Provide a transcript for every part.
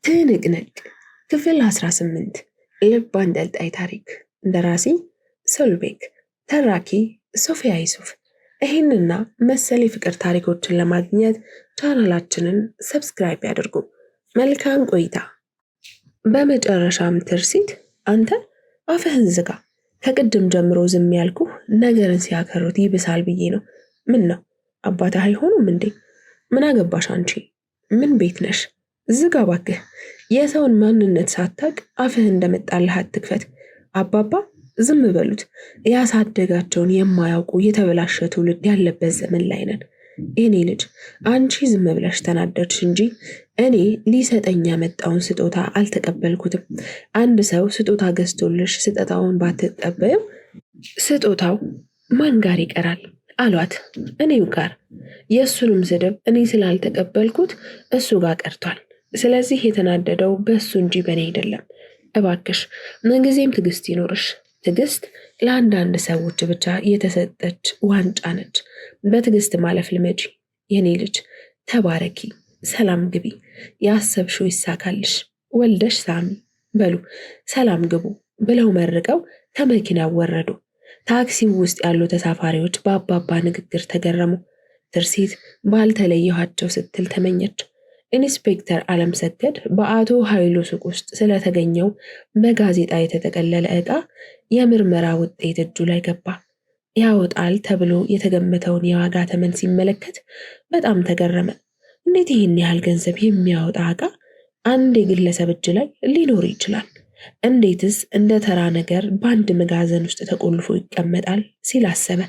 ትንቅንቅ ክፍል 18 ልብ አንጠልጣይ ታሪክ። ደራሲ ሶልቤክ፣ ተራኪ ሶፊያ ይሱፍ። ይህንና መሰል የፍቅር ታሪኮችን ለማግኘት ቻናላችንን ሰብስክራይብ ያድርጉ። መልካም ቆይታ። በመጨረሻም ትርሲት፣ አንተ አፍህን ዝጋ። ከቅድም ጀምሮ ዝም ያልኩህ ነገርን ሲያከሩት ይብሳል ብዬ ነው። ምን ነው አባትህ አይሆኑም እንዴ? ምን አገባሽ አንቺ? ምን ቤት ነሽ? ዝጋ ባክህ። የሰውን ማንነት ሳታቅ አፍህ እንደመጣልህ አትክፈት። አባባ ዝም በሉት። ያሳደጋቸውን የማያውቁ የተበላሸ ትውልድ ያለበት ዘመን ላይ ነን። የኔ ልጅ አንቺ ዝም ብለሽ ተናደድሽ እንጂ እኔ ሊሰጠኝ ያመጣውን ስጦታ አልተቀበልኩትም። አንድ ሰው ስጦታ ገዝቶልሽ ስጦታውን ባትቀበይው ስጦታው ማን ጋር ይቀራል አሏት። እኔው ጋር። የእሱንም ስድብ እኔ ስላልተቀበልኩት እሱ ጋር ቀርቷል። ስለዚህ የተናደደው በእሱ እንጂ በእኔ አይደለም። እባክሽ ምንጊዜም ትዕግስት ይኖርሽ። ትዕግስት ለአንዳንድ ሰዎች ብቻ የተሰጠች ዋንጫ ነች። በትዕግስት ማለፍ ልመጂ የኔ ልጅ። ተባረኪ፣ ሰላም ግቢ፣ ያሰብሽው ይሳካልሽ፣ ወልደሽ ሳሚ። በሉ ሰላም ግቡ ብለው መርቀው ከመኪናው ወረዱ። ታክሲው ውስጥ ያሉ ተሳፋሪዎች በአባባ ንግግር ተገረሙ። ትርሲት ባልተለየኋቸው ስትል ተመኘች። ኢንስፔክተር ዓለም ሰገድ በአቶ ኃይሉ ሱቅ ውስጥ ስለተገኘው በጋዜጣ የተጠቀለለ ዕቃ የምርመራ ውጤት እጁ ላይ ገባ። ያወጣል ተብሎ የተገመተውን የዋጋ ተመን ሲመለከት በጣም ተገረመ። እንዴት ይህን ያህል ገንዘብ የሚያወጣ ዕቃ አንድ የግለሰብ እጅ ላይ ሊኖር ይችላል? እንዴትስ እንደ ተራ ነገር በአንድ መጋዘን ውስጥ ተቆልፎ ይቀመጣል ሲል አሰበ።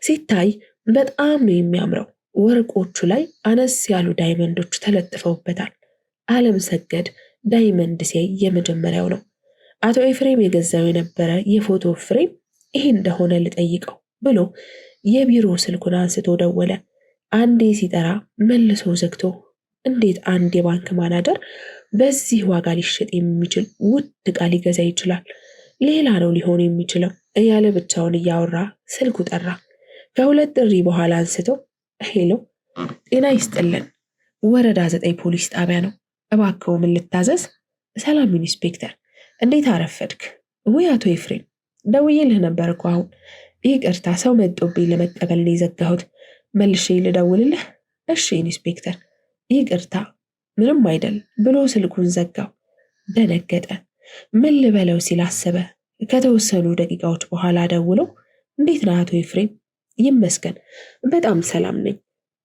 ሲታይ በጣም ነው የሚያምረው። ወርቆቹ ላይ አነስ ያሉ ዳይመንዶች ተለጥፈውበታል። ዓለም ሰገድ ዳይመንድ ሲያይ የመጀመሪያው ነው። አቶ ኤፍሬም የገዛው የነበረ የፎቶ ፍሬም ይሄ እንደሆነ ልጠይቀው ብሎ የቢሮ ስልኩን አንስቶ ደወለ። አንዴ ሲጠራ መልሶ ዘግቶ፣ እንዴት አንድ የባንክ ማናጀር በዚህ ዋጋ ሊሸጥ የሚችል ውድ ዕቃ ሊገዛ ይችላል? ሌላ ነው ሊሆን የሚችለው እያለ ብቻውን እያወራ ስልኩ ጠራ። ከሁለት ጥሪ በኋላ አንስቶ ሄሎ፣ ጤና ይስጥልን፣ ወረዳ 9 ፖሊስ ጣቢያ ነው። እባክዎ ምን ልታዘዝ? ሰላም ኢንስፔክተር፣ እንዴት አረፈድክ? ወይ አቶ ኤፍሬም፣ ደውዬልህ ነበር እኮ አሁን። ይቅርታ ሰው መጦብኝ ለመቀበል ነው የዘጋሁት። መልሼ ልደውልልህ? እሺ ኢንስፔክተር፣ ይቅርታ። ምንም አይደል ብሎ ስልኩን ዘጋው። ደነገጠ። ምን ልበለው ሲል አሰበ። ከተወሰኑ ደቂቃዎች በኋላ ደውሎ እንዴት ነህ አቶ ኤፍሬም? ይመስገን በጣም ሰላም ነኝ።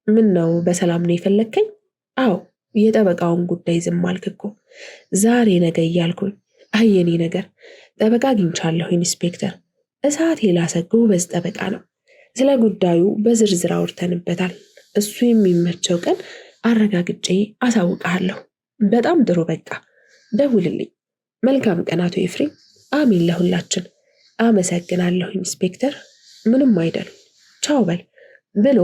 ምን ነው በሰላም ነው የፈለግከኝ? አዎ የጠበቃውን ጉዳይ ዝም አልክ እኮ ዛሬ ነገ እያልኩኝ። አየኔ ነገር ጠበቃ አግኝቻለሁ ኢንስፔክተር። እሳት የላሰ ጎበዝ ጠበቃ ነው። ስለ ጉዳዩ በዝርዝር አውርተንበታል። እሱ የሚመቸው ቀን አረጋግጬ አሳውቅሃለሁ። በጣም ጥሩ፣ በቃ ደውልልኝ። መልካም ቀን አቶ ኤፍሬም። አሜን ለሁላችን። አመሰግናለሁ ኢንስፔክተር። ምንም አይደል፣ ቻው በል ብሎ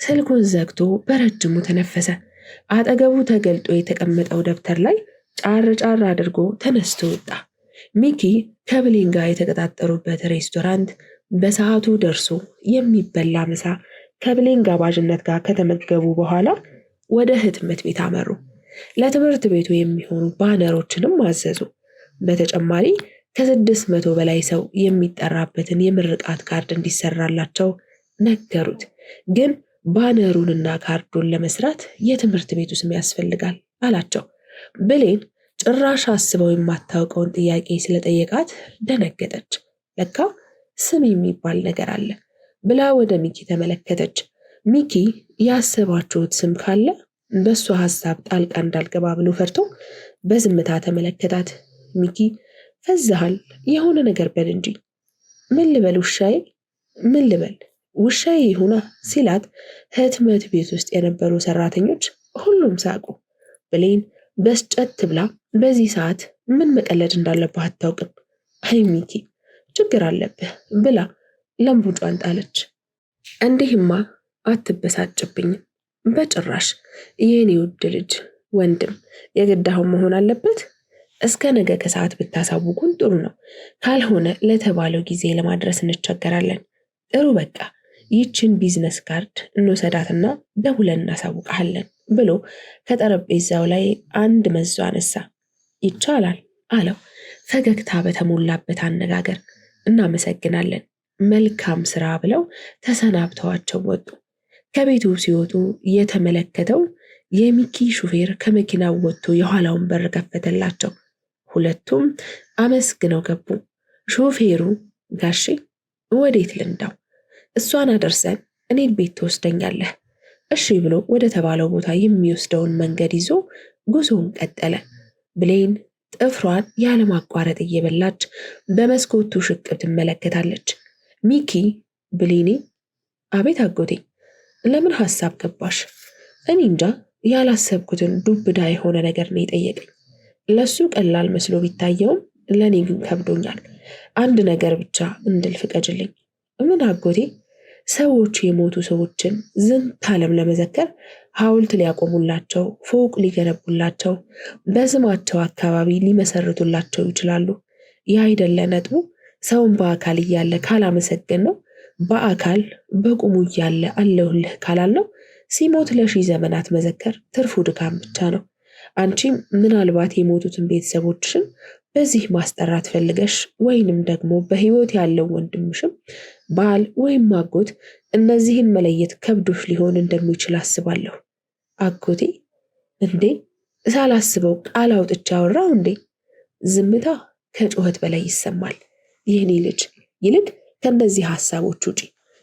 ስልኩን ዘግቶ በረጅሙ ተነፈሰ። አጠገቡ ተገልጦ የተቀመጠው ደብተር ላይ ጫር ጫር አድርጎ ተነስቶ ወጣ። ሚኪ ከብሌን ጋር የተቀጣጠሩበት ሬስቶራንት በሰዓቱ ደርሶ የሚበላ ምሳ ከብሌን ጋባዥነት ጋር ከተመገቡ በኋላ ወደ ህትመት ቤት አመሩ። ለትምህርት ቤቱ የሚሆኑ ባነሮችንም አዘዙ። በተጨማሪ ከ600 በላይ ሰው የሚጠራበትን የምርቃት ካርድ እንዲሰራላቸው ነገሩት። ግን ባነሩንና ካርዱን ለመስራት የትምህርት ቤቱ ስም ያስፈልጋል አላቸው። ብሌን ጭራሽ አስበው የማታውቀውን ጥያቄ ስለጠየቃት ደነገጠች። ለካ ስም የሚባል ነገር አለ ብላ ወደ ሚኪ ተመለከተች። ሚኪ ያሰባችሁት ስም ካለ በእሷ ሀሳብ ጣልቃ እንዳልገባ ብሎ ፈርቶ በዝምታ ተመለከታት። ሚኪ ፈዛሃል፣ የሆነ ነገር በል እንጂ። ምን ልበል ውሻዬ? ምን ልበል ውሻዬ ይሁና ሲላት ህትመት ቤት ውስጥ የነበሩ ሰራተኞች ሁሉም ሳቁ። ብሌን በስጨት ብላ በዚህ ሰዓት ምን መቀለድ እንዳለብህ አታውቅም። አይ ሚኪ ችግር አለብህ ብላ ለምቡጫን ጣለች። እንዲህማ አትበሳጭብኝም በጭራሽ የኔ ውድ ልጅ ወንድም፣ የግዳሁን መሆን አለበት። እስከ ነገ ከሰዓት ብታሳውቁን ጥሩ ነው። ካልሆነ ለተባለው ጊዜ ለማድረስ እንቸገራለን። ጥሩ በቃ ይችን ቢዝነስ ካርድ እንወሰዳትና ደውለን እናሳውቃለን ብሎ ከጠረጴዛው ላይ አንድ መዞ አነሳ። ይቻላል አለው ፈገግታ በተሞላበት አነጋገር። እናመሰግናለን፣ መልካም ስራ ብለው ተሰናብተዋቸው ወጡ። ከቤቱ ሲወጡ የተመለከተው የሚኪ ሹፌር ከመኪናው ወጥቶ የኋላውን በር ከፈተላቸው። ሁለቱም አመስግነው ገቡ። ሾፌሩ ጋሼ ወዴት ልንዳው? እሷን አደርሰን እኔን ቤት ትወስደኛለህ? እሺ ብሎ ወደ ተባለው ቦታ የሚወስደውን መንገድ ይዞ ጉዞውን ቀጠለ። ብሌን ጥፍሯን ያለማቋረጥ እየበላች በመስኮቱ ሽቅብ ትመለከታለች። ሚኪ ብሌኔ፣ አቤት አጎቴ፣ ለምን ሐሳብ ገባሽ? እኔ እንጃ ያላሰብኩትን ዱብዳ የሆነ ነገር ነው የጠየቀኝ። ለሱ ቀላል መስሎ ቢታየውም ለእኔ ግን ከብዶኛል። አንድ ነገር ብቻ እንድል ፍቀጅልኝ። ምን አጎቴ? ሰዎች የሞቱ ሰዎችን ዝንተ ዓለም ለመዘከር ሐውልት ሊያቆሙላቸው፣ ፎቅ ሊገነቡላቸው፣ በስማቸው አካባቢ ሊመሰርቱላቸው ይችላሉ። ያ አይደለ ነጥቡ? ሰውን በአካል እያለ ካላመሰገን ነው፣ በአካል በቁሙ እያለ አለሁልህ ካላልነው፣ ሲሞት ለሺህ ዘመናት መዘከር ትርፉ ድካም ብቻ ነው። አንቺም ምናልባት የሞቱትን ቤተሰቦችሽን በዚህ ማስጠራት ፈልገሽ ወይንም ደግሞ በህይወት ያለው ወንድምሽም ባል ወይም አጎት እነዚህን መለየት ከብዶሽ ሊሆን እንደሚችል አስባለሁ። አጎቴ እንዴ? ሳላስበው ቃል አውጥቼ አወራው እንዴ? ዝምታ ከጩኸት በላይ ይሰማል። ይህኔ ልጅ ይልቅ ከእነዚህ ሐሳቦች ውጪ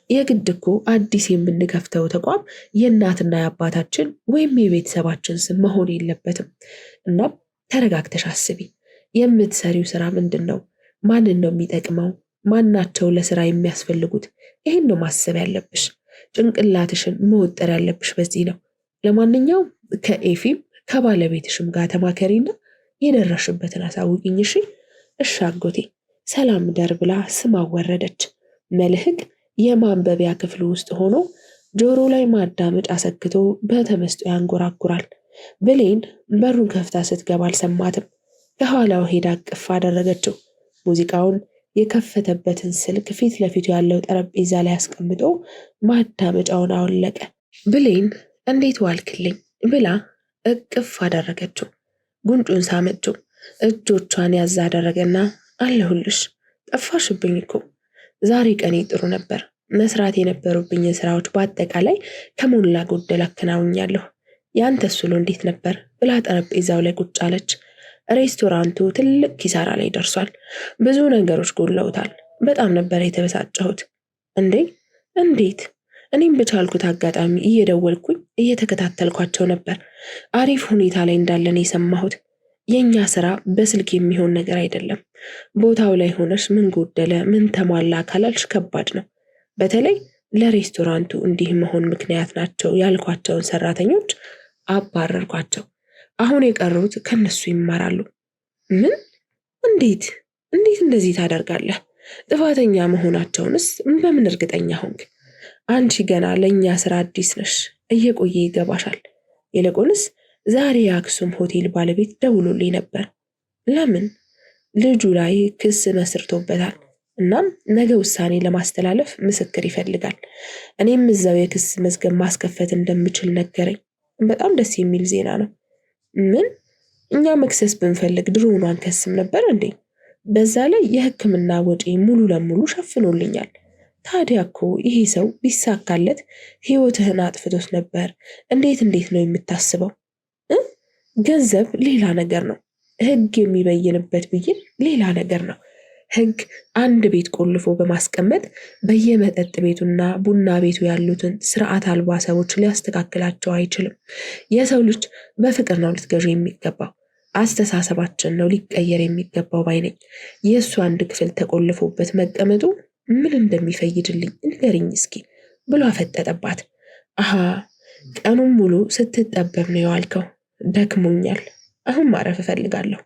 የግድ እኮ አዲስ የምንከፍተው ተቋም የእናትና የአባታችን ወይም የቤተሰባችን ስም መሆን የለበትም። እናም ተረጋግተሽ አስቢ። የምትሰሪው ስራ ምንድን ነው? ማንን ነው የሚጠቅመው? ማናቸው ለስራ የሚያስፈልጉት? ይህን ነው ማሰብ ያለብሽ። ጭንቅላትሽን መወጠር ያለብሽ በዚህ ነው። ለማንኛውም ከኤፊም ከባለቤትሽም ጋር ተማከሪና የደረሽበትን አሳውቂኝ። እሺ? እሺ አጎቴ። ሰላም ደር ብላ ስም አወረደች። መልህቅ የማንበቢያ ክፍሉ ውስጥ ሆኖ ጆሮ ላይ ማዳመጫ ሰክቶ በተመስጦ ያንጎራጉራል። ብሌን በሩን ከፍታ ስትገባ አልሰማትም። ከኋላው ሄዳ አቅፍ አደረገችው። ሙዚቃውን የከፈተበትን ስልክ ፊት ለፊቱ ያለው ጠረጴዛ ላይ አስቀምጦ ማዳመጫውን አወለቀ። ብሌን እንዴት ዋልክልኝ ብላ እቅፍ አደረገችው። ጉንጩን ሳመችው። እጆቿን ያዝ አደረገና አለሁልሽ፣ ጠፋሽብኝ እኮ። ዛሬ ቀኔ ጥሩ ነበር። መስራት የነበሩብኝን ስራዎች በአጠቃላይ ከሞላ ጎደል አከናውኛለሁ። ያንተስ ውሎ እንዴት ነበር ብላ ጠረጴዛው ላይ ቁጭ አለች። ሬስቶራንቱ ትልቅ ኪሳራ ላይ ደርሷል። ብዙ ነገሮች ጎድለውታል። በጣም ነበር የተበሳጨሁት። እንዴ? እንዴት? እኔም በቻልኩት አጋጣሚ እየደወልኩኝ እየተከታተልኳቸው ነበር። አሪፍ ሁኔታ ላይ እንዳለን የሰማሁት። የኛ ስራ በስልክ የሚሆን ነገር አይደለም። ቦታው ላይ ሆነሽ ምን ጎደለ ምን ተሟላ ካላልሽ ከባድ ነው። በተለይ ለሬስቶራንቱ እንዲህ መሆን ምክንያት ናቸው ያልኳቸውን ሰራተኞች አባረርኳቸው። አሁን የቀሩት ከነሱ ይማራሉ። ምን? እንዴት እንደዚህ ታደርጋለህ? ጥፋተኛ መሆናቸውንስ በምን እርግጠኛ ሆንክ? አንቺ ገና ለእኛ ስራ አዲስ ነሽ፣ እየቆየ ይገባሻል። ይልቁንስ ዛሬ የአክሱም ሆቴል ባለቤት ደውሎልኝ ነበር። ለምን? ልጁ ላይ ክስ መስርቶበታል። እናም ነገ ውሳኔ ለማስተላለፍ ምስክር ይፈልጋል። እኔም እዛው የክስ መዝገብ ማስከፈት እንደምችል ነገረኝ። በጣም ደስ የሚል ዜና ነው። ምን? እኛ መክሰስ ብንፈልግ ድሮውኑ አንከስም ነበር እንዴ? በዛ ላይ የሕክምና ወጪ ሙሉ ለሙሉ ሸፍኖልኛል። ታዲያ እኮ ይሄ ሰው ቢሳካለት ህይወትህን አጥፍቶት ነበር። እንዴት ነው የምታስበው? ገንዘብ ሌላ ነገር ነው። ህግ የሚበይንበት ብይን ሌላ ነገር ነው። ህግ አንድ ቤት ቆልፎ በማስቀመጥ በየመጠጥ ቤቱና ቡና ቤቱ ያሉትን ስርዓት አልባ ሰዎች ሊያስተካክላቸው አይችልም። የሰው ልጅ በፍቅር ነው ልትገዢ የሚገባው። አስተሳሰባችን ነው ሊቀየር የሚገባው ባይ ነኝ። የእሱ አንድ ክፍል ተቆልፎበት መቀመጡ ምን እንደሚፈይድልኝ ንገሪኝ እስኪ ብሎ አፈጠጠባት። አሃ ቀኑን ሙሉ ስትጠበብ ነው የዋልከው። ደክሞኛል፣ አሁን ማረፍ እፈልጋለሁ።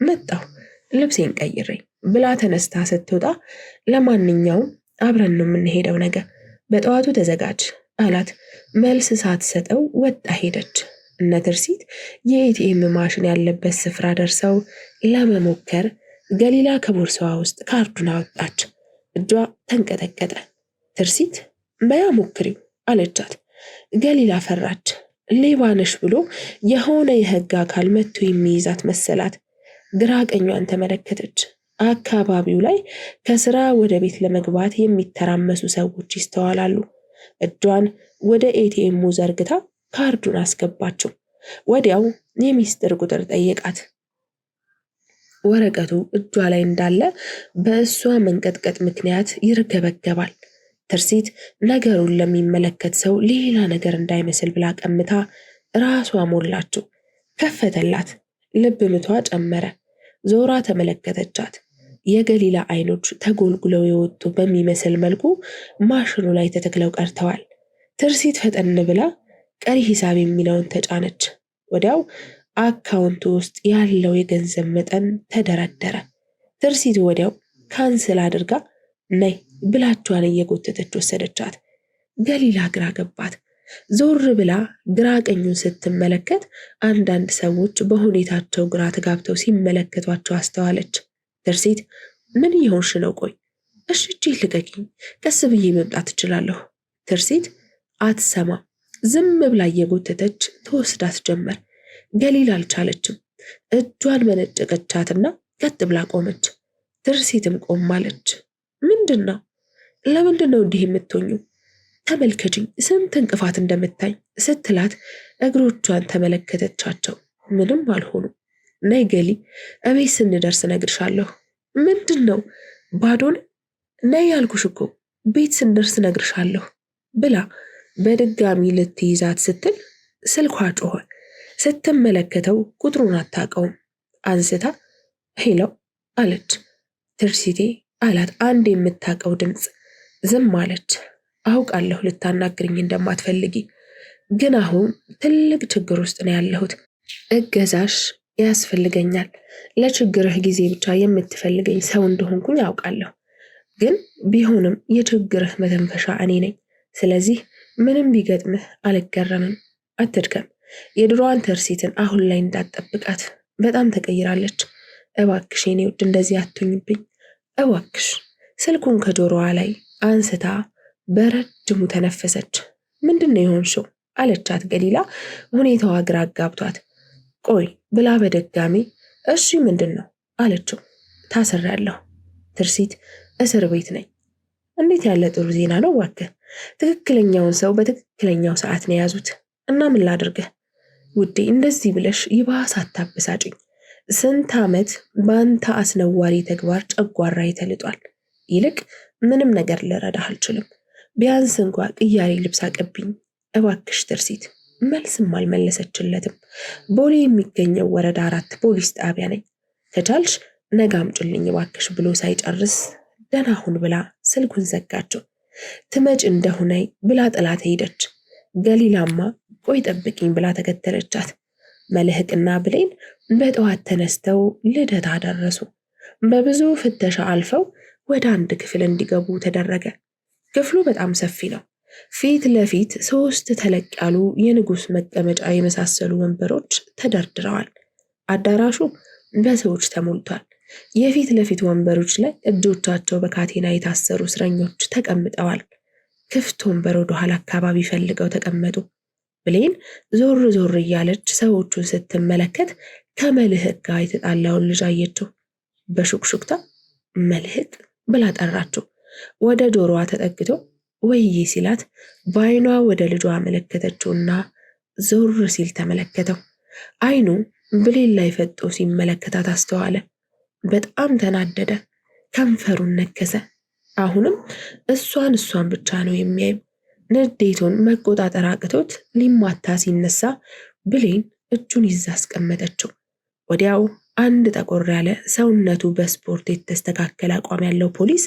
መጣሁ ልብሴን ቀይሬ ብላ ተነስታ ስትወጣ፣ ለማንኛውም አብረን ነው የምንሄደው ነገ በጠዋቱ ተዘጋጅ አላት። መልስ ሳትሰጠው ወጣ ሄደች። እነ ትርሲት የኤቲኤም ማሽን ያለበት ስፍራ ደርሰው ለመሞከር ገሊላ ከቦርሳዋ ውስጥ ካርዱን አወጣች። እጇ ተንቀጠቀጠ። ትርሲት በያ ሞክሪው አለቻት። ገሊላ ፈራች። ሌባ ነሽ ብሎ የሆነ የህግ አካል መጥቶ የሚይዛት መሰላት። ግራ ቀኟን ተመለከተች። አካባቢው ላይ ከስራ ወደ ቤት ለመግባት የሚተራመሱ ሰዎች ይስተዋላሉ። እጇን ወደ ኤቲኤሙ ዘርግታ ካርዱን አስገባችው። ወዲያው የሚስጥር ቁጥር ጠየቃት። ወረቀቱ እጇ ላይ እንዳለ በእሷ መንቀጥቀጥ ምክንያት ይርገበገባል። ትርሲት ነገሩን ለሚመለከት ሰው ሌላ ነገር እንዳይመስል ብላ ቀምታ ራሷ ሞላችው። ከፈተላት። ልብ ምቷ ጨመረ። ዞራ ተመለከተቻት። የገሊላ አይኖች ተጎልጉለው የወጡ በሚመስል መልኩ ማሽኑ ላይ ተተክለው ቀርተዋል። ትርሲት ፈጠን ብላ ቀሪ ሂሳብ የሚለውን ተጫነች። ወዲያው አካውንቱ ውስጥ ያለው የገንዘብ መጠን ተደረደረ። ትርሲት ወዲያው ካንስል አድርጋ ነይ ብላቿን እየጎተተች ወሰደቻት። ገሊላ ግራ ገባት። ዞር ብላ ግራ ቀኙን ስትመለከት አንዳንድ ሰዎች በሁኔታቸው ግራ ተጋብተው ሲመለከቷቸው አስተዋለች። ትርሲት ምን እየሆንሽ ነው? ቆይ እሺ እጄን ልቀቂኝ፣ ቀስ ብዬ መምጣት እችላለሁ። ትርሲት አትሰማ። ዝም ብላ እየጎተተች ተወስዳት ጀመር። ገሊላ አልቻለችም። እጇን መነጨቀቻትና ቀጥ ብላ ቆመች። ትርሲትም ቆማለች። ምንድን ነው? ለምንድን ነው እንዲህ የምትሆኙ? ተመልከችኝ ስንት እንቅፋት እንደምታይ ስትላት እግሮቿን ተመለከተቻቸው። ምንም አልሆኑ። ነይ ገሊ፣ እቤት ስንደርስ እነግርሻለሁ። ምንድን ነው? ባዶን? ነይ ያልኩሽ እኮ ቤት ስንደርስ እነግርሻለሁ ብላ በድጋሚ ልትይዛት ስትል ስልኳ ጮኸ። ስትመለከተው ቁጥሩን አታውቀውም። አንስታ ሄሎ አለች። ትርሲቴ አላት አንድ የምታውቀው ድምፅ። ዝም አለች። አውቃለሁ ልታናግርኝ እንደማትፈልጊ፣ ግን አሁን ትልቅ ችግር ውስጥ ነው ያለሁት። እገዛሽ ያስፈልገኛል። ለችግርህ ጊዜ ብቻ የምትፈልገኝ ሰው እንደሆንኩኝ አውቃለሁ፣ ግን ቢሆንም የችግርህ መተንፈሻ እኔ ነኝ። ስለዚህ ምንም ቢገጥምህ አልገረምም። አትድከም። የድሮዋን ትርሲትን አሁን ላይ እንዳትጠብቃት፣ በጣም ተቀይራለች። እባክሽ የኔ ውድ እንደዚህ አትሁኝብኝ እባክሽ። ስልኩን ከጆሮዋ ላይ አንስታ በረጅሙ ተነፈሰች። ምንድን ነው የሆንሽው? አለቻት ገሊላ ሁኔታዋ ግራ አጋብቷት። ቆይ ብላ በድጋሚ እሺ ምንድን ነው አለችው። ታስሬያለሁ ትርሲት፣ እስር ቤት ነኝ። እንዴት ያለ ጥሩ ዜና ነው እባክህ። ትክክለኛውን ሰው በትክክለኛው ሰዓት ነው የያዙት። እና ምን ላድርግህ ውዴ? እንደዚህ ብለሽ ይባስ አታበሳጭኝ። ስንት ዓመት በአንተ አስነዋሪ ተግባር ጨጓራዬ ተልጧል። ይልቅ ምንም ነገር ልረዳህ አልችልም። ቢያንስ እንኳ ቅያሬ ልብስ አቀብኝ እባክሽ ትርሲት። መልስም አልመለሰችለትም። ቦሌ የሚገኘው ወረዳ 4 ፖሊስ ጣቢያ ነኝ። ከቻልሽ ነገ አምጪልኝ እባክሽ ብሎ ሳይጨርስ ደህና ሁን ብላ ስልኩን ዘጋቸው። ትመጭ እንደሆነ ብላ ጥላት ሄደች። ገሊላማ ቆይ ጠብቂኝ ብላ ተከተለቻት። መልህቅና ብሌን በጠዋት ተነስተው ልደታ ደረሱ። በብዙ ፍተሻ አልፈው ወደ አንድ ክፍል እንዲገቡ ተደረገ። ክፍሉ በጣም ሰፊ ነው። ፊት ለፊት 3 ተለቅ ያሉ የንጉሥ መቀመጫ የመሳሰሉ ወንበሮች ተደርድረዋል። አዳራሹ በሰዎች ተሞልቷል። የፊት ለፊት ወንበሮች ላይ እጆቻቸው በካቴና የታሰሩ እስረኞች ተቀምጠዋል። ክፍት ወንበር ወደ ኋላ አካባቢ ፈልገው ተቀመጡ። ብሌን ዞር ዞር እያለች ሰዎቹን ስትመለከት ከመልህቅ ጋር የተጣላውን ልጅ አየችው። በሹክሹክታ መልህቅ ብላ ጠራችው። ወደ ጆሮዋ ተጠግቶ ወይዬ ሲላት በአይኗ ወደ ልጇ አመለከተችውና ዞር ሲል ተመለከተው። አይኑ ብሌን ላይ ፈጦ ሲመለከታት አስተዋለ። በጣም ተናደደ። ከንፈሩን ነከሰ። አሁንም እሷን ብቻ ነው የሚያየው። ንዴቱን መቆጣጠር አቅቶት ሊማታ ሲነሳ ብሌን እጁን ይዛ አስቀመጠችው። ወዲያው አንድ ጠቆር ያለ ሰውነቱ በስፖርት የተስተካከለ አቋም ያለው ፖሊስ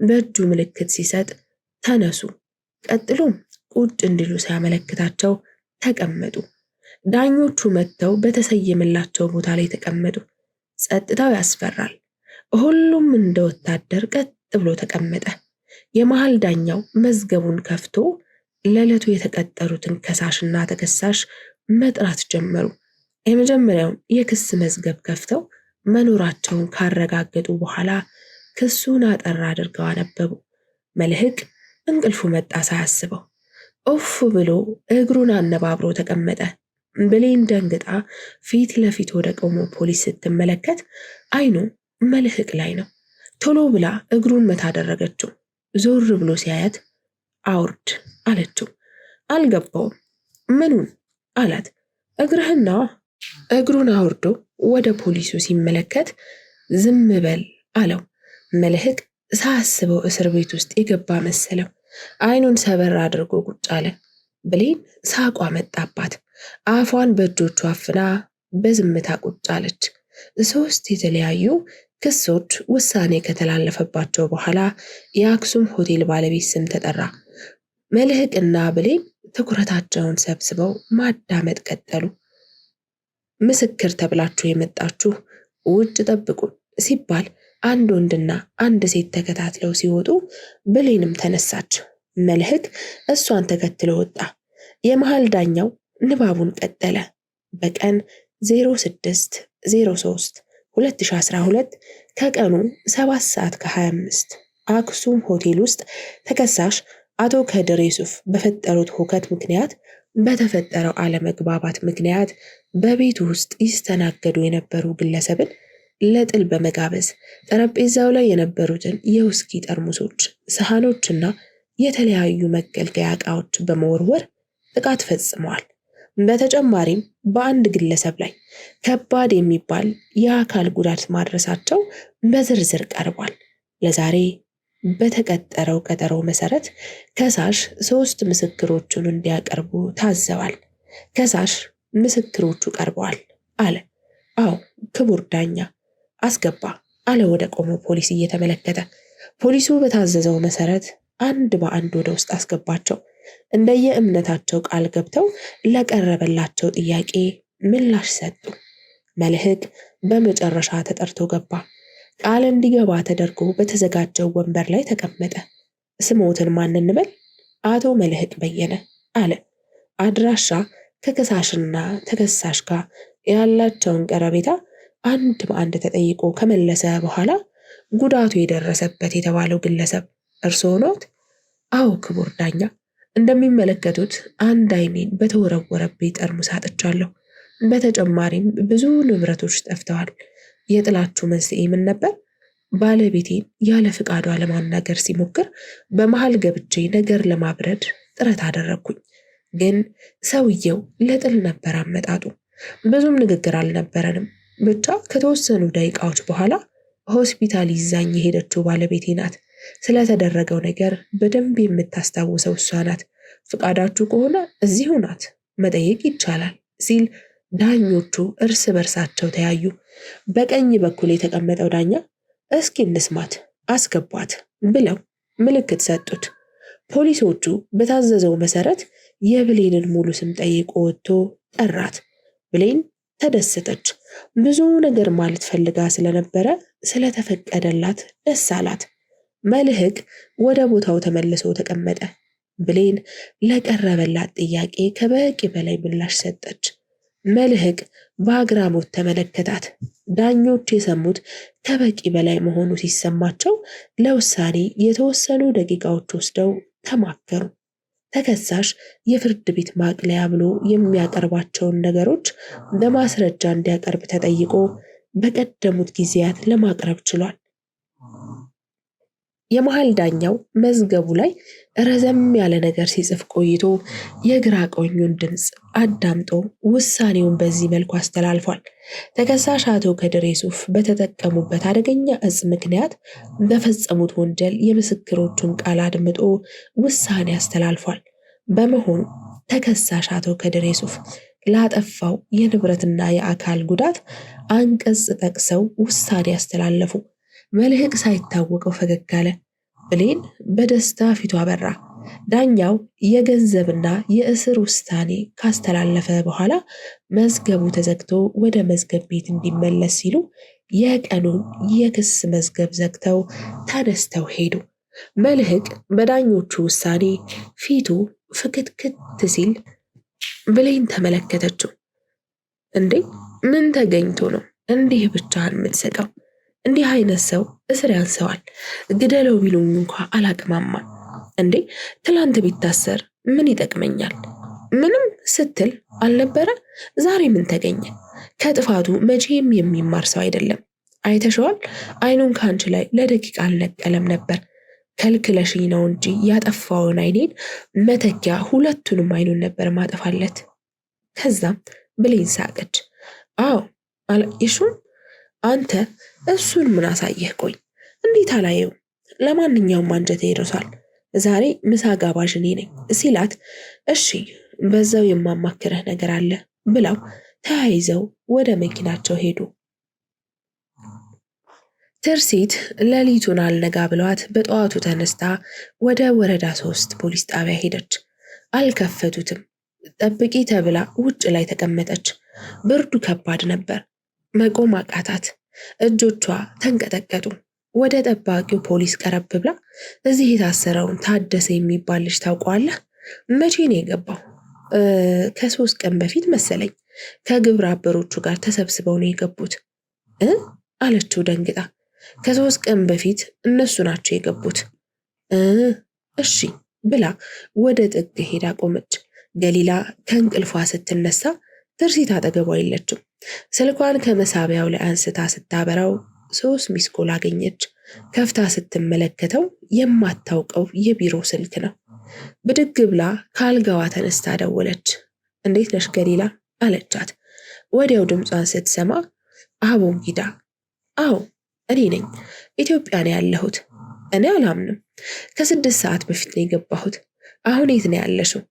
በእጁ ምልክት ሲሰጥ ተነሱ፣ ቀጥሎም ቁጭ እንዲሉ ሲያመለክታቸው ተቀመጡ። ዳኞቹ መጥተው በተሰየመላቸው ቦታ ላይ ተቀመጡ። ጸጥታው ያስፈራል። ሁሉም እንደ ወታደር ቀጥ ብሎ ተቀመጠ። የመሃል ዳኛው መዝገቡን ከፍቶ ለዕለቱ የተቀጠሩትን ከሳሽና ተከሳሽ መጥራት ጀመሩ። የመጀመሪያውን የክስ መዝገብ ከፍተው መኖራቸውን ካረጋገጡ በኋላ ክሱን አጠር አድርገው አነበቡ። መልህቅ እንቅልፉ መጣ ሳያስበው። ኦፍ ብሎ እግሩን አነባብሮ ተቀመጠ። ብሌን ደንግጣ ፊት ለፊት ወደ ቆመው ፖሊስ ስትመለከት አይኑ መልህቅ ላይ ነው። ቶሎ ብላ እግሩን መታ አደረገችው። ዞር ብሎ ሲያያት አውርድ አለችው። አልገባውም። ምኑን አላት። እግርህና። እግሩን አውርዶ ወደ ፖሊሱ ሲመለከት ዝም በል አለው። መልህቅ ሳያስበው እስር ቤት ውስጥ የገባ መሰለው። አይኑን ሰበር አድርጎ ቁጭ አለ። ብሌን ሳቋ መጣባት። አፏን በእጆቹ አፍና በዝምታ ቁጭ አለች። 3 የተለያዩ ክሶች ውሳኔ ከተላለፈባቸው በኋላ የአክሱም ሆቴል ባለቤት ስም ተጠራ። መልህቅና ብሌን ትኩረታቸውን ሰብስበው ማዳመጥ ቀጠሉ። ምስክር ተብላችሁ የመጣችሁ ውጭ ጠብቁ ሲባል አንድ ወንድና አንድ ሴት ተከታትለው ሲወጡ ብሌንም ተነሳች። መልህቅ እሷን ተከትሎ ወጣ። የመሃል ዳኛው ንባቡን ቀጠለ። በቀን 06/03/2012 ከቀኑ 7:25 አክሱም ሆቴል ውስጥ ተከሳሽ አቶ ከድር ዩሱፍ በፈጠሩት ሁከት ምክንያት በተፈጠረው አለመግባባት ምክንያት በቤቱ ውስጥ ይስተናገዱ የነበሩ ግለሰብን ለጥል በመጋበዝ ጠረጴዛው ላይ የነበሩትን የውስኪ ጠርሙሶች፣ ሰሃኖችና የተለያዩ መገልገያ ዕቃዎች በመወርወር ጥቃት ፈጽመዋል። በተጨማሪም በአንድ ግለሰብ ላይ ከባድ የሚባል የአካል ጉዳት ማድረሳቸው በዝርዝር ቀርቧል። ለዛሬ በተቀጠረው ቀጠሮ መሰረት ከሳሽ 3 ምስክሮቹን እንዲያቀርቡ ታዘዋል። ከሳሽ ምስክሮቹ ቀርበዋል አለ። አዎ ክቡር ዳኛ አስገባ አለ ወደ ቆመው ፖሊስ እየተመለከተ። ፖሊሱ በታዘዘው መሰረት አንድ በአንድ ወደ ውስጥ አስገባቸው። እንደየእምነታቸው ቃል ገብተው ለቀረበላቸው ጥያቄ ምላሽ ሰጡ። መልህቅ በመጨረሻ ተጠርቶ ገባ። ቃል እንዲገባ ተደርጎ በተዘጋጀው ወንበር ላይ ተቀመጠ። ስሞትን ማን እንበል? አቶ መልህቅ በየነ አለ። አድራሻ ከከሳሽና ተከሳሽ ጋር ያላቸውን ቀረቤታ አንድ በአንድ ተጠይቆ ከመለሰ በኋላ ጉዳቱ የደረሰበት የተባለው ግለሰብ እርስዎ ኖት? አዎ ክቡር ዳኛ፣ እንደሚመለከቱት አንድ አይኔን በተወረወረብኝ ጠርሙስ አጥቻለሁ። በተጨማሪም ብዙ ንብረቶች ጠፍተዋል። የጥላችሁ መንስኤ ምን ነበር? ባለቤቴን ያለ ፍቃዷ ለማናገር ሲሞክር በመሃል ገብቼ ነገር ለማብረድ ጥረት አደረግኩኝ። ግን ሰውየው ለጥል ነበር አመጣጡ። ብዙም ንግግር አልነበረንም። ብቻ ከተወሰኑ ደቂቃዎች በኋላ ሆስፒታል ይዛኝ የሄደችው ባለቤቴ ናት። ስለተደረገው ነገር በደንብ የምታስታውሰው እሷ ናት። ፍቃዳችሁ ከሆነ እዚሁ ናት፣ መጠየቅ ይቻላል ሲል ዳኞቹ እርስ በርሳቸው ተያዩ። በቀኝ በኩል የተቀመጠው ዳኛ እስኪ እንስማት፣ አስገቧት ብለው ምልክት ሰጡት። ፖሊሶቹ በታዘዘው መሰረት የብሌንን ሙሉ ስም ጠይቆ ወጥቶ ጠራት። ብሌን ተደሰተች። ብዙ ነገር ማለት ፈልጋ ስለነበረ ስለተፈቀደላት ደስ አላት። መልህቅ ወደ ቦታው ተመልሶ ተቀመጠ። ብሌን ለቀረበላት ጥያቄ ከበቂ በላይ ምላሽ ሰጠች። መልህቅ በአግራሞት ተመለከታት። ዳኞች የሰሙት ከበቂ በላይ መሆኑ ሲሰማቸው ለውሳኔ የተወሰኑ ደቂቃዎች ወስደው ተማከሩ። ተከሳሽ የፍርድ ቤት ማቅለያ ብሎ የሚያቀርባቸውን ነገሮች በማስረጃ እንዲያቀርብ ተጠይቆ በቀደሙት ጊዜያት ለማቅረብ ችሏል። የመሃል ዳኛው መዝገቡ ላይ ረዘም ያለ ነገር ሲጽፍ ቆይቶ የግራ ቀኙን ድምፅ አዳምጦ ውሳኔውን በዚህ መልኩ አስተላልፏል። ተከሳሽ አቶ ከድር ዩሱፍ በተጠቀሙበት አደገኛ እጽ ምክንያት በፈጸሙት ወንጀል የምስክሮቹን ቃል አድምጦ ውሳኔ አስተላልፏል። በመሆኑ ተከሳሽ አቶ ከድር ዩሱፍ ላጠፋው የንብረትና የአካል ጉዳት አንቀጽ ጠቅሰው ውሳኔ አስተላለፉ። መልህቅ ሳይታወቀው ፈገግ አለ። ብሌን በደስታ ፊቱ አበራ። ዳኛው የገንዘብና የእስር ውሳኔ ካስተላለፈ በኋላ መዝገቡ ተዘግቶ ወደ መዝገብ ቤት እንዲመለስ ሲሉ የቀኑን የክስ መዝገብ ዘግተው ተነስተው ሄዱ። መልህቅ በዳኞቹ ውሳኔ ፊቱ ፍክትክት ሲል ብሌን ተመለከተችው። እንዴ ምን ተገኝቶ ነው እንዲህ ብቻህን የምትስቀው? እንዲህ አይነት ሰው እስር ያንሰዋል። ግደለው ቢሉኝ እንኳ አላቅማማ። እንዴ ትላንት ቢታሰር ምን ይጠቅመኛል? ምንም ስትል አልነበረ? ዛሬ ምን ተገኘ? ከጥፋቱ መቼም የሚማር ሰው አይደለም። አይተሸዋል። አይኑን ከአንቺ ላይ ለደቂቃ አልነቀለም ነበር። ከልክለሽኝ ነው እንጂ ያጠፋውን አይኔን መተኪያ ሁለቱንም አይኑን ነበር ማጠፋለት። ከዛም ብሌን ሳቀች። አዎ አላየሽውም? አንተ እሱን ምን አሳየህ? ቆይ እንዴት አላየው? ለማንኛውም አንጀቴ ይደርሷል። ዛሬ ምሳ ጋባዥ እኔ ነኝ ሲላት፣ እሺ በዛው የማማክረህ ነገር አለ ብላው ተያይዘው ወደ መኪናቸው ሄዱ። ትርሲት ሌሊቱን አልነጋ ብሏት በጠዋቱ ተነስታ ወደ ወረዳ 3 ፖሊስ ጣቢያ ሄደች። አልከፈቱትም። ጠብቂ ተብላ ውጭ ላይ ተቀመጠች። ብርዱ ከባድ ነበር። መቆም አቃታት። እጆቿ ተንቀጠቀጡ። ወደ ጠባቂው ፖሊስ ቀረብ ብላ እዚህ የታሰረውን ታደሰ የሚባል ልጅ ታውቀዋለህ? መቼ ነው የገባው? ከ3 ቀን በፊት መሰለኝ። ከግብረ አበሮቹ ጋር ተሰብስበው ነው የገቡት አለችው ደንግጣ። ከ3 ቀን በፊት እነሱ ናቸው የገቡት። እሺ ብላ ወደ ጥግ ሄዳ ቆመች። ገሊላ ከእንቅልፏ ስትነሳ ትርሲት አጠገቧ የለችም። ስልኳን ከመሳቢያው ላይ አንስታ ስታበራው 3 ሚስኮል አገኘች። ከፍታ ስትመለከተው የማታውቀው የቢሮ ስልክ ነው። ብድግ ብላ ከአልጋዋ ተነስታ ደወለች። እንዴት ነሽ ገሊላ አለቻት። ወዲያው ድምጿን ስትሰማ አቦጊዳ፣ አዎ እኔ ነኝ። ኢትዮጵያ ነው ያለሁት። እኔ አላምንም። ከ6 ሰዓት በፊት ነው የገባሁት። አሁን የት ነው ያለሽው?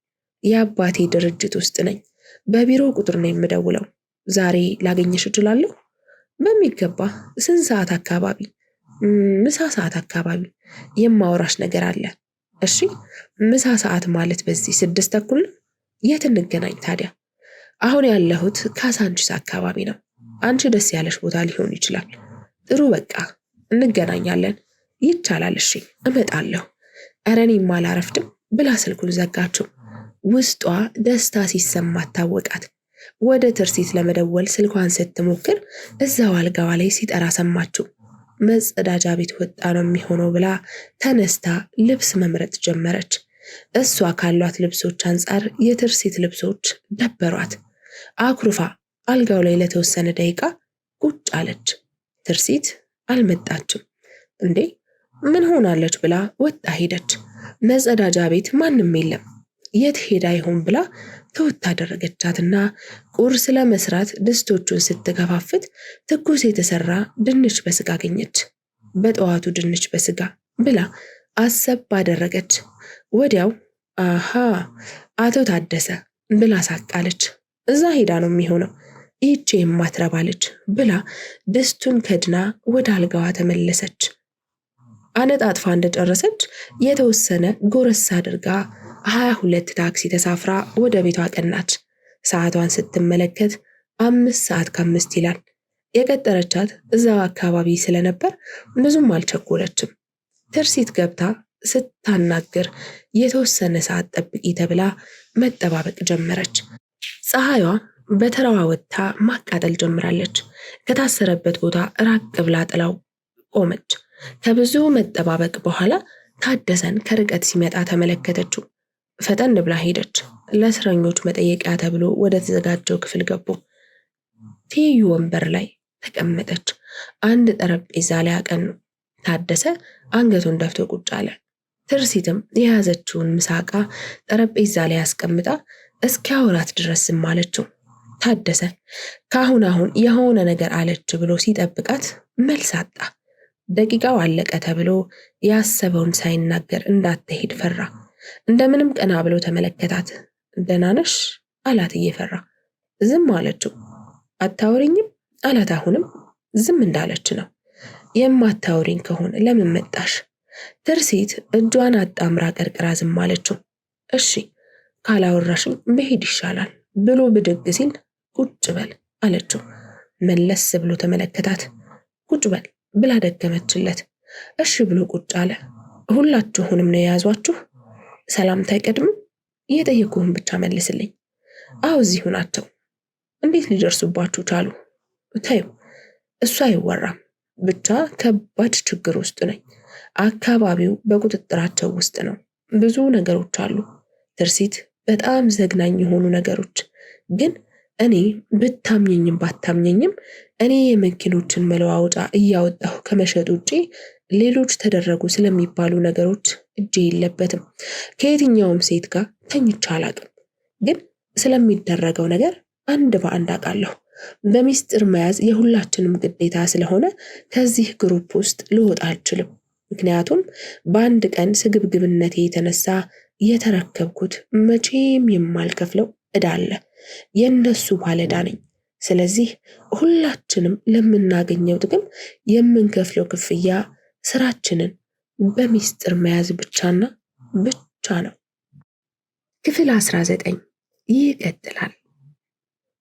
የአባቴ ድርጅት ውስጥ ነኝ። በቢሮ ቁጥር ነው የምደውለው። ዛሬ ላገኘሽ እችላለሁ? በሚገባ። ስንት ሰዓት አካባቢ? ምሳ ሰዓት አካባቢ። የማወራሽ ነገር አለ። እሺ ምሳ ሰዓት ማለት በዚህ 6 ተኩል ነው። የት እንገናኝ ታዲያ? አሁን ያለሁት ካሳንቺስ አካባቢ ነው። አንቺ ደስ ያለሽ ቦታ ሊሆን ይችላል። ጥሩ በቃ እንገናኛለን። ይቻላል። እሺ እመጣለሁ። ኧረ እኔም አላረፍድም ብላ ስልኩን ዘጋችው። ውስጧ ደስታ ሲሰማት ታወቃት። ወደ ትርሲት ለመደወል ስልኳን ስትሞክር እዛው አልጋዋ ላይ ሲጠራ ሰማችው። መጸዳጃ ቤት ወጣ ነው የሚሆነው ብላ ተነስታ ልብስ መምረጥ ጀመረች። እሷ ካሏት ልብሶች አንጻር የትርሲት ልብሶች ደበሯት። አኩርፋ አልጋው ላይ ለተወሰነ ደቂቃ ቁጭ አለች። ትርሲት አልመጣችም። እንዴ ምን ሆናለች ብላ ወጣ ሄደች። መጸዳጃ ቤት ማንም የለም። የት ሄዳ ይሆን ብላ ተወት አደረገቻትና ቁርስ ለመስራት ድስቶቹን ስትከፋፍት ትኩስ የተሰራ ድንች በስጋ አገኘች። በጠዋቱ ድንች በስጋ ብላ አሰብ አደረገች። ወዲያው አሃ አቶ ታደሰ ብላ ሳቃለች። እዛ ሄዳ ነው የሚሆነው ይህች የማትረባለች ብላ ድስቱን ከድና ወደ አልጋዋ ተመለሰች። አነጣጥፋ እንደጨረሰች የተወሰነ ጎረስ አድርጋ 22 ታክሲ ተሳፍራ ወደ ቤቷ ቀናች። ሰዓቷን ስትመለከት 5 ሰዓት ከ5 ይላል። የቀጠረቻት እዛው አካባቢ ስለነበር ብዙም አልቸኮለችም። ትርሲት ገብታ ስታናግር የተወሰነ ሰዓት ጠብቂ ተብላ መጠባበቅ ጀመረች። ፀሐይዋ በተራዋ ወጥታ ማቃጠል ጀምራለች። ከታሰረበት ቦታ ራቅ ብላ ጥላው ቆመች። ከብዙ መጠባበቅ በኋላ ታደሰን ከርቀት ሲመጣ ተመለከተችው። ፈጠን ብላ ሄደች። ለእስረኞች መጠየቂያ ተብሎ ወደ ተዘጋጀው ክፍል ገቡ። ትይዩ ወንበር ላይ ተቀመጠች። አንድ ጠረጴዛ ላይ አቀኑ። ታደሰ አንገቱን ደፍቶ ቁጭ አለ። ትርሲትም የያዘችውን ምሳቃ ጠረጴዛ ላይ አስቀምጣ እስኪያወራት ድረስ ዝም አለችው። ታደሰ ከአሁን አሁን የሆነ ነገር አለች ብሎ ሲጠብቃት መልስ አጣ። ደቂቃው አለቀ ተብሎ ያሰበውን ሳይናገር እንዳትሄድ ፈራ። እንደምንም ቀና ብሎ ተመለከታት። ደህና ነሽ አላት እየፈራ። ዝም አለችው። አታወሪኝም አላት አሁንም ዝም እንዳለች ነው። የማታወሪኝ ከሆነ ለምን መጣሽ? ትርሲት እጇን አጣምራ ቀርቅራ ዝም አለችው። እሺ ካላወራሽኝ መሄድ ይሻላል ብሎ ብድግ ሲል ቁጭ በል አለችው። መለስ ብሎ ተመለከታት። ቁጭ በል ብላ ደገመችለት። እሺ ብሎ ቁጭ አለ። ሁላችሁንም ነው የያዟችሁ? ሰላምታ አይቀድምም? እየጠየኩህን ብቻ መልስልኝ። አዎ እዚሁ ናቸው። እንዴት ሊደርሱባችሁ ቻሉ? ታዩ እሱ አይወራም። ብቻ ከባድ ችግር ውስጥ ነኝ። አካባቢው በቁጥጥራቸው ውስጥ ነው። ብዙ ነገሮች አሉ። ትርሲት በጣም ዘግናኝ የሆኑ ነገሮች። ግን እኔ ብታምኘኝም ባታምኘኝም እኔ የመኪኖችን መለዋወጫ እያወጣሁ ከመሸጥ ውጪ ሌሎች ተደረጉ ስለሚባሉ ነገሮች እጄ የለበትም። ከየትኛውም ሴት ጋር ተኝቼ አላቅም። ግን ስለሚደረገው ነገር አንድ በአንድ አውቃለሁ። በሚስጥር መያዝ የሁላችንም ግዴታ ስለሆነ ከዚህ ግሩፕ ውስጥ ልወጣ አልችልም። ምክንያቱም በአንድ ቀን ስግብግብነቴ የተነሳ የተረከብኩት መቼም የማልከፍለው ዕዳ አለ። የእነሱ ባለዕዳ ነኝ። ስለዚህ ሁላችንም ለምናገኘው ጥቅም የምንከፍለው ክፍያ ስራችንን በሚስጥር መያዝ ብቻና ብቻ ነው። ክፍል 19 ይቀጥላል።